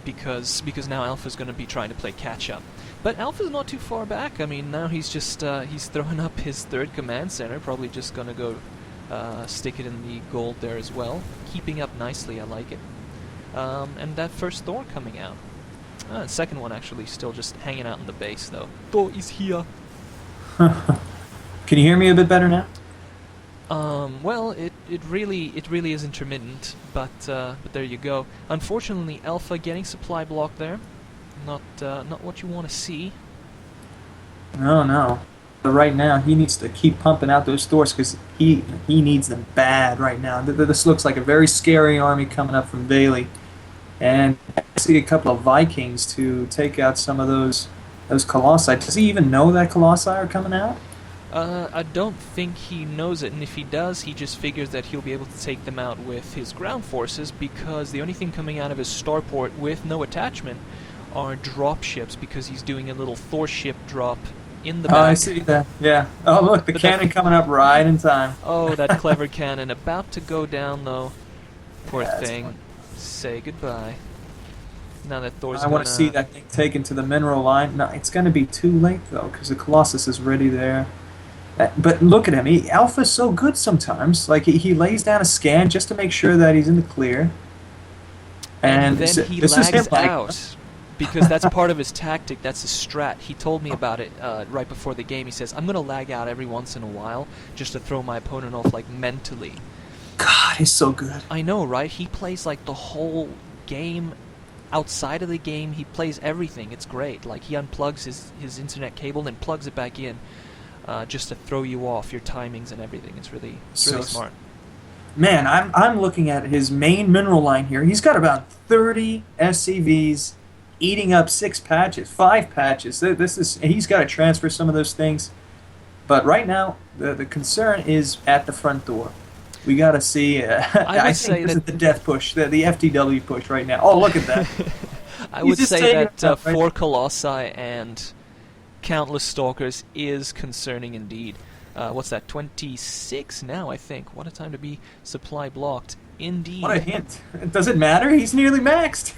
because now Alpha's going to be trying to play catch-up. But Alpha's not too far back. I mean, now he's just he's throwing up his third command center, probably just going to go stick it in the gold there as well. Keeping up nicely, I like it. And that first Thor coming out. Second one actually still just hanging out in the base though. Thor is here. Can you hear me a bit better now? Well, it really is intermittent, but there you go. Unfortunately, Alpha getting supply blocked there. Not what you want to see. No. But right now, he needs to keep pumping out those Thors because he needs them bad right now. This looks like a very scary army coming up from Valy. And I see a couple of Vikings to take out some of those Colossi. Does he even know that Colossi are coming out? I don't think he knows it, and if he does, he just figures that he'll be able to take them out with his ground forces, because the only thing coming out of his starport with no attachment are drop ships, because he's doing a little Thor ship drop in the back. Oh, I see that. Yeah. Oh, look, the cannon coming up right in time. Oh, that clever cannon. About to go down, though. Poor thing. Funny. Say goodbye. Now that Thor's I want to see that thing taken to the mineral line. No, it's going to be too late, though, because the Colossus is ready there. But look at him. Alpha's so good sometimes. Like, he lays down a scan just to make sure that he's in the clear. And then he lags out. Because that's part of his tactic, that's his strat. He told me about it right before the game. He says, I'm going to lag out every once in a while just to throw my opponent off, like, mentally. God, he's so good. I know, right? He plays, like, the whole game. Outside of the game, he plays everything. It's great. Like, he unplugs his internet cable, then plugs it back in just to throw you off your timings and everything. It's really smart. Man, I'm looking at his main mineral line here. He's got about 30 SCVs eating up 5 patches. He's got to transfer some of those things. But right now, the concern is at the front door. We got to see. I think this is the death push, the FTW push right now. Oh, look at that. I would say that 4 Colossi and countless Stalkers is concerning indeed. What's that, 26 now, I think. What a time to be supply blocked. Indeed. What a hint. Does it matter? He's nearly maxed.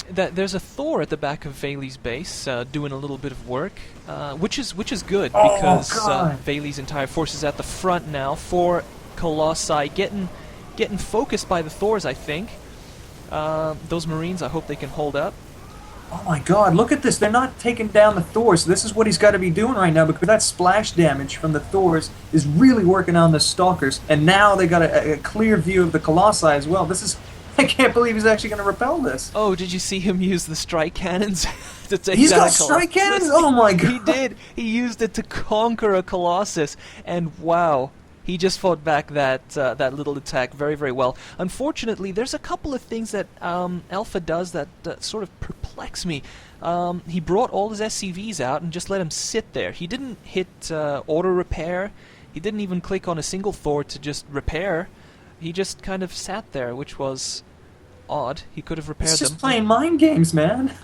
There's a Thor at the back of Valy's base doing a little bit of work, which is good because Valy's entire force is at the front now. 4 Colossi getting focused by the Thors, I think. Those Marines, I hope they can hold up. Oh my God, look at this. They're not taking down the Thors. This is what he's got to be doing right now, because that splash damage from the Thors is really working on the Stalkers. And now they got a clear view of the Colossi as well. I can't believe he's actually going to repel this. Oh, did you see him use the strike cannons to take He's down got strike cannons? Oh my God. He did. He used it to conquer a Colossus. And wow. He just fought back that little attack very, very well. Unfortunately, there's a couple of things that Alpha does that sort of perplex me. He brought all his SCVs out and just let him sit there. He didn't hit auto repair. He didn't even click on a single Thor to just repair. He just kind of sat there, which was odd. He could have repaired them. He's just playing mind games, man.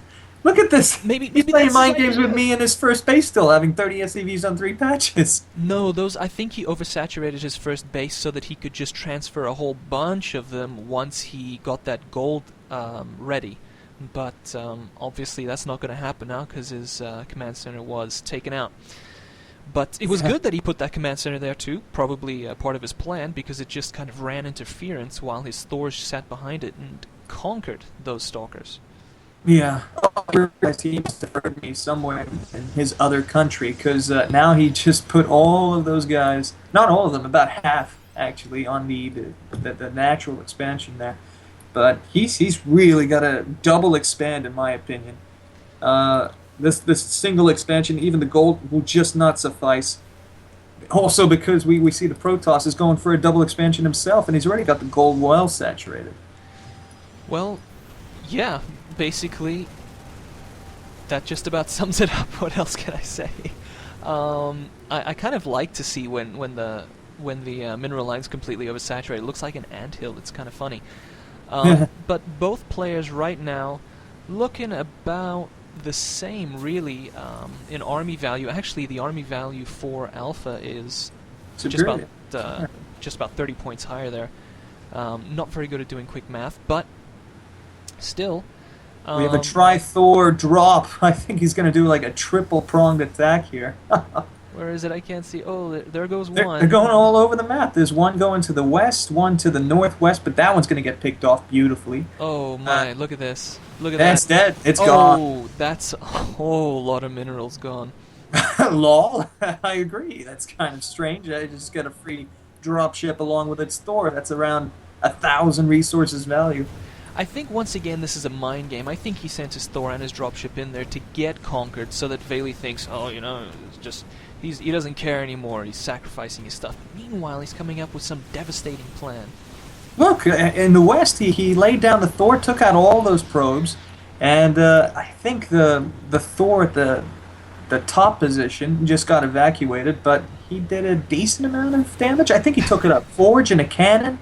Look at this. Maybe he's playing mind games with me in his first base still, having 30 SCVs on 3 patches. No, I think he oversaturated his first base so that he could just transfer a whole bunch of them once he got that gold ready. But obviously that's not going to happen now because his command center was taken out. But it was good that he put that command center there too, probably part of his plan, because it just kind of ran interference while his Thors sat behind it and conquered those Stalkers. Yeah, he must have heard me somewhere in his other country, because now he just put all of those guys, not all of them, about half actually, on the natural expansion there. But he's really got to double expand, in my opinion. This single expansion, even the gold, will just not suffice. Also because we see the Protoss is going for a double expansion himself, and he's already got the gold well saturated. Well, yeah. Basically, that just about sums it up. What else can I say? I kind of like to see when the mineral line's completely oversaturated. It looks like an anthill. It's kind of funny. But both players right now looking about the same, really, in army value. Actually, the army value for Alpha is just about 30 points higher there. Not very good at doing quick math, but still. We have a Um, Tri-Thor drop. I think he's going to do like a triple-pronged attack here. where is it? I can't see. Oh, there goes They're one. going all over the map. There's one going to the west, one to the northwest, but that one's going to get picked off beautifully. Oh Uh, my, look at this. Look at that's that. dead. It's gone. Oh, that's a whole lot of minerals gone. Lol. I agree. That's kind of strange. I just got a free drop ship along with its Thor. That's around 1,000 resources value. I think once again this is a mind game. I think he sent his Thor and his dropship in there to get conquered so that Valy thinks, oh, you know, it's just he doesn't care anymore. He's sacrificing his stuff. Meanwhile, he's coming up with some devastating plan. Look, in the west, he laid down the Thor, took out all those probes, and I think the Thor at the top position just got evacuated, but he did a decent amount of damage. I think he took it a forge and a cannon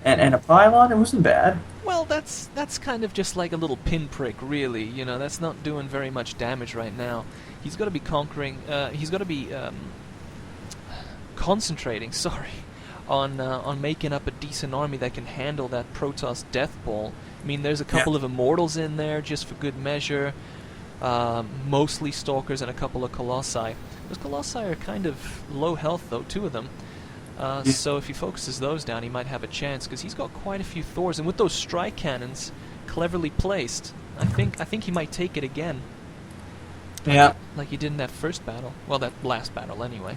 and a pylon. It wasn't bad. Well, that's kind of just like a little pinprick, really. You know, that's not doing very much damage right now. He's got to be conquering. He's got to be concentrating. Sorry, on making up a decent army that can handle that Protoss death ball. I mean, there's a couple of immortals in there just for good measure. Mostly stalkers and a couple of colossi. Those colossi are kind of low health, though. 2 of them. So if he focuses those down, he might have a chance because he's got quite a few Thors, and with those strike cannons cleverly placed, I think he might take it again. Yeah. Like he did in that first battle. Well, that last battle, anyway.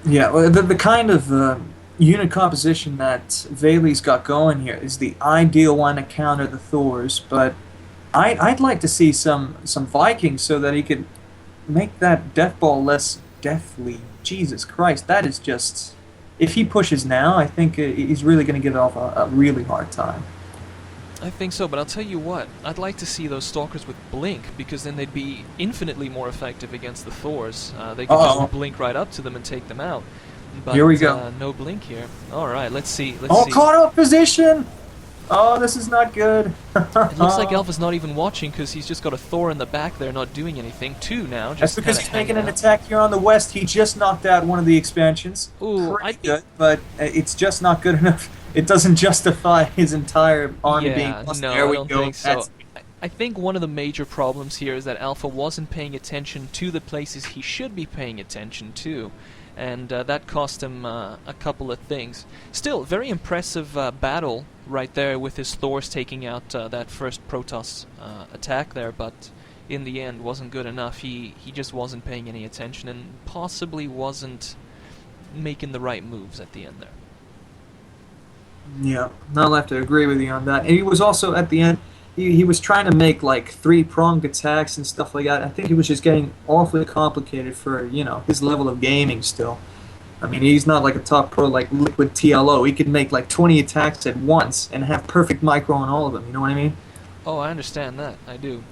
Yeah, well, the kind of unit composition that Valy's got going here is the ideal one to counter the Thors, but I'd like to see some Vikings so that he could make that death ball less deathly. Jesus Christ, that is just... If he pushes now, I think he's really going to give off a really hard time. I think so, but I'll tell you what, I'd like to see those stalkers with blink, because then they'd be infinitely more effective against the Thors. They could just blink right up to them and take them out. But, here we go. No blink here. Alright, let's see. Caught up position! Oh, this is not good. It looks like Alpha's not even watching because he's just got a Thor in the back there not doing anything. 2 now, just That's because he's making an out. attack here on the west. He just knocked out one of the expansions. Ooh, Pretty good, but it's just not good enough. It doesn't justify his entire army being lost. No, there we I don't go. think so. I think one of the major problems here is that Alpha wasn't paying attention to the places he should be paying attention to. And that cost him a couple of things. Still, very impressive battle right there with his Thors taking out that first Protoss attack there, but in the end wasn't good enough. He just wasn't paying any attention and possibly wasn't making the right moves at the end there. Yeah, I'll have to agree with you on that. And he was also, at the end, he was trying to make like 3-pronged attacks and stuff like that. I think he was just getting awfully complicated for, you know, his level of gaming still. I mean, he's not like a top pro like Liquid TLO. He could make like 20 attacks at once and have perfect micro on all of them. You know what I mean? Oh, I understand that. I do.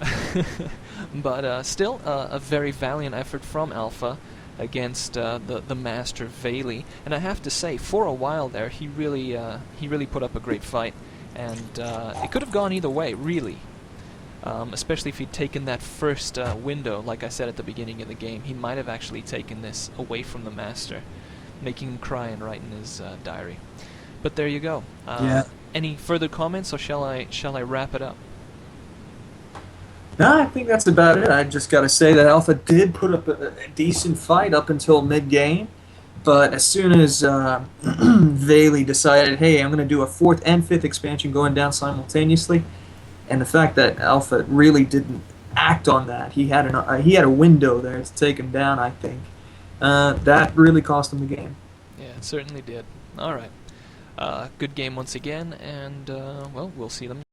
But still, a very valiant effort from Alpha against the master Valy. And I have to say, for a while there, he really put up a great fight. And it could have gone either way, really. Especially if he'd taken that first window, like I said at the beginning of the game. He might have actually taken this away from the master, making him cry and write in his diary. But there you go. Yeah. Any further comments, or shall I wrap it up? No, I think that's about it. I just got to say that Alpha did put up a decent fight up until mid-game. But as soon as Valy decided, hey, I'm going to do a 4th and 5th expansion going down simultaneously, and the fact that Alpha really didn't act on that, he had a window there to take him down, I think. That really cost him the game. Yeah, it certainly did. All right. Good game once again, and, well, we'll see them